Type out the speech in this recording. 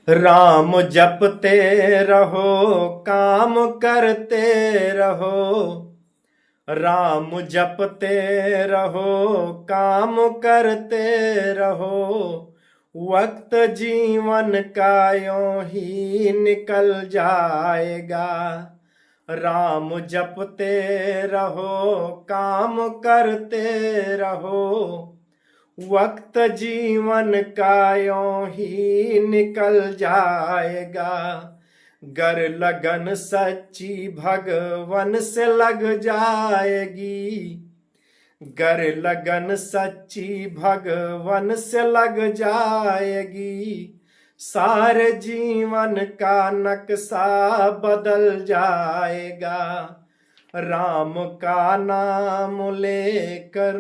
राम जपते रहो, काम करते रहो। राम जपते रहो, काम करते रहो। वक्त जीवन का यूं ही निकल जाएगा। राम जपते रहो, काम करते रहो। वक्त जीवन का यूं ही निकल जाएगा। गर लगन सच्ची भगवन से लग जाएगी। गर लगन सच्ची भगवन से लग जाएगी। सारे जीवन का नक्शा बदल जाएगा। राम का नाम लेकर